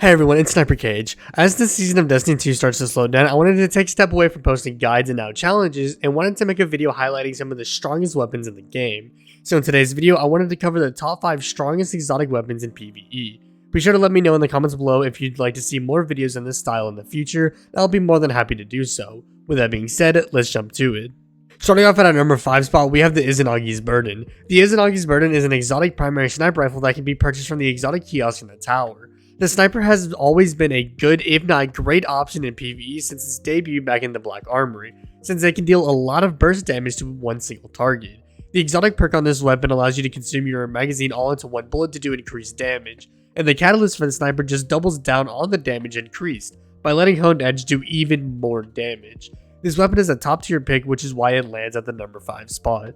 Hey everyone, it's SniperKH. As this season of Destiny 2 starts to slow down, I wanted to take a step away from posting guides and now challenges and wanted to make a video highlighting some of the strongest weapons in the game. So in today's video, I wanted to cover the top 5 strongest exotic weapons in PvE. Be sure to let me know in the comments below if you'd like to see more videos in this style in the future, and I'll be more than happy to do so. With that being said, let's jump to it. Starting off at our number 5 spot, we have the Izanagi's Burden. The Izanagi's Burden is an exotic primary sniper rifle that can be purchased from the exotic kiosk in the tower. The sniper has always been a good, if not great option in PvE since its debut back in the Black Armory, since it can deal a lot of burst damage to one single target. The exotic perk on this weapon allows you to consume your magazine all into one bullet to do increased damage, and the catalyst for the sniper just doubles down on the damage increased, by letting Honed Edge do even more damage. This weapon is a top tier pick, which is why it lands at the number 5 spot.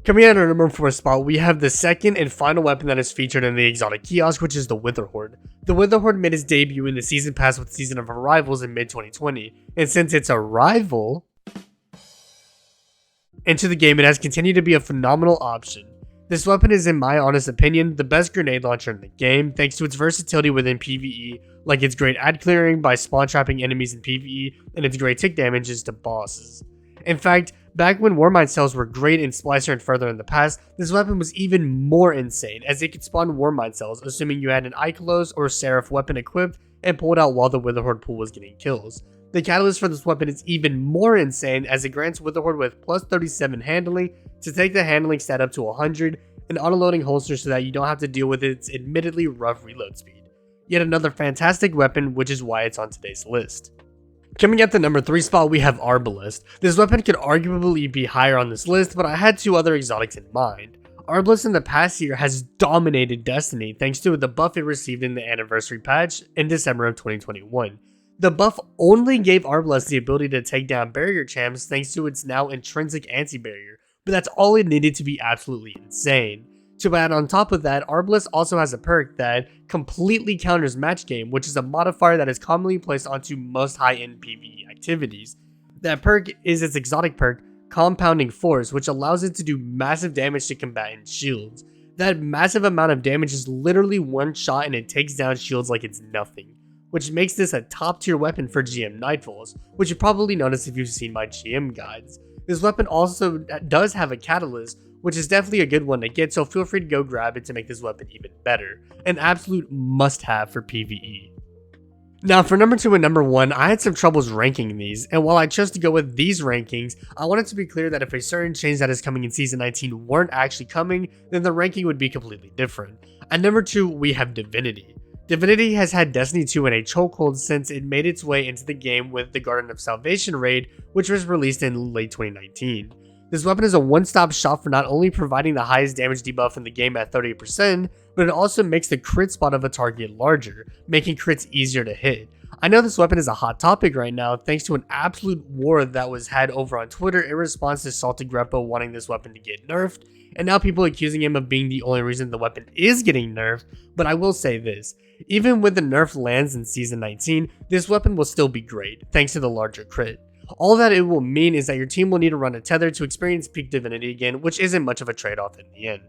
Coming in at our number 4 spot, we have the second and final weapon that is featured in the exotic kiosk, which is the Witherhorde. The Witherhorde made its debut in the season pass with Season of Arrivals in mid-2020, and since its arrival into the game, it has continued to be a phenomenal option. This weapon is, in my honest opinion, the best grenade launcher in the game, thanks to its versatility within PvE, like its great ad clearing by spawn trapping enemies in PvE, and its great tick damages to bosses. In fact, back when Warmind cells were great in Splicer and further in the past, this weapon was even more insane, as it could spawn Warmind cells, assuming you had an Ikelos or Seraph weapon equipped and pulled out while the Witherhorde pool was getting kills. The catalyst for this weapon is even more insane, as it grants Witherhorde with plus 37 handling to take the handling stat up to 100, and auto-loading holster so that you don't have to deal with its admittedly rough reload speed. Yet another fantastic weapon, which is why it's on today's list. Coming at the number 3 spot, we have Arboles. This weapon could arguably be higher on this list, but I had 2 other exotics in mind. Arboles in the past year has dominated Destiny thanks to the buff it received in the anniversary patch in December of 2021. The buff only gave Arboles the ability to take down barrier champs thanks to its now intrinsic anti-barrier, but that's all it needed to be absolutely insane. To add on top of that, Arboles also has a perk that completely counters match game, which is a modifier that is commonly placed onto most high-end PvE activities. That perk is its exotic perk, Compounding Force, which allows it to do massive damage to combatant shields. That massive amount of damage is literally one shot and it takes down shields like it's nothing, which makes this a top tier weapon for GM Nightfalls, which you probably noticed if you've seen my GM guides. This weapon also does have a catalyst, which is definitely a good one to get, so feel free to go grab it to make this weapon even better. An absolute must-have for PvE. Now for number 2 and number 1, I had some troubles ranking these, and while I chose to go with these rankings, I wanted to be clear that if a certain change that is coming in Season 19 weren't actually coming, then the ranking would be completely different. At number 2, we have Divinity. Divinity has had Destiny 2 in a chokehold since it made its way into the game with the Garden of Salvation raid, which was released in late 2019. This weapon is a one-stop shop for not only providing the highest damage debuff in the game at 30%, but it also makes the crit spot of a target larger, making crits easier to hit. I know this weapon is a hot topic right now thanks to an absolute war that was had over on Twitter in response to Salty Greppo wanting this weapon to get nerfed, and now people accusing him of being the only reason the weapon is getting nerfed, but I will say this. Even when the nerf lands in Season 19, this weapon will still be great, thanks to the larger crit. All that it will mean is that your team will need to run a tether to experience peak Divinity again, which isn't much of a trade-off in the end.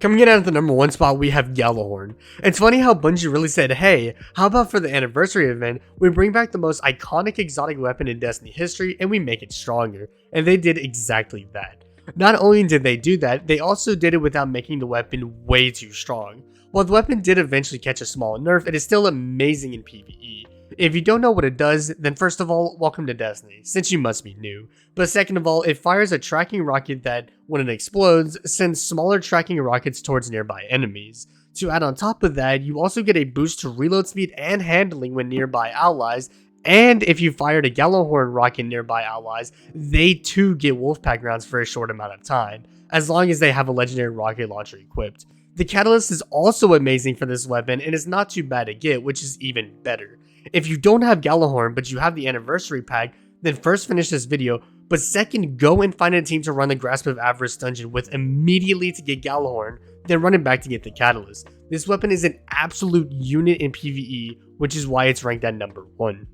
Coming in at the number 1 spot, we have Gjallarhorn. It's funny how Bungie really said, hey, how about for the anniversary event, we bring back the most iconic exotic weapon in Destiny history and we make it stronger, and they did exactly that. Not only did they do that, they also did it without making the weapon way too strong. While the weapon did eventually catch a small nerf, it is still amazing in PvE. If you don't know what it does, then first of all, welcome to Destiny, since you must be new. But second of all, it fires a tracking rocket that, when it explodes, sends smaller tracking rockets towards nearby enemies. To add on top of that, you also get a boost to reload speed and handling when nearby allies, and if you fired a Gjallarhorn rocket nearby allies, they too get Wolfpack rounds for a short amount of time, as long as they have a legendary rocket launcher equipped. The catalyst is also amazing for this weapon and is not too bad to get, which is even better. If you don't have Gjallarhorn but you have the anniversary pack, then first finish this video, but second go and find a team to run the Grasp of Avarice dungeon with immediately to get Gjallarhorn, then run it back to get the catalyst. This weapon is an absolute unit in PvE, which is why it's ranked at number 1.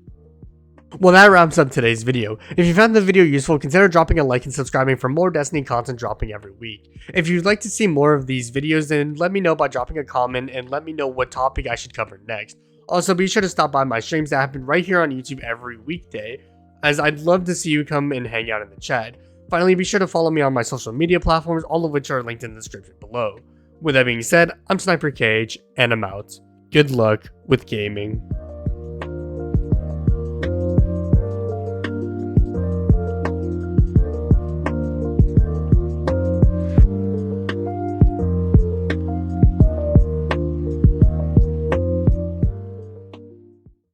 Well, that wraps up today's video. If you found the video useful, consider dropping a like and subscribing for more Destiny content dropping every week. If you'd like to see more of these videos, then let me know by dropping a comment and let me know what topic I should cover next. Also, be sure to stop by my streams that happen right here on YouTube every weekday, as I'd love to see you come and hang out in the chat. Finally, be sure to follow me on my social media platforms, all of which are linked in the description below. With that being said, I'm SniperKH, and I'm out. Good luck with gaming.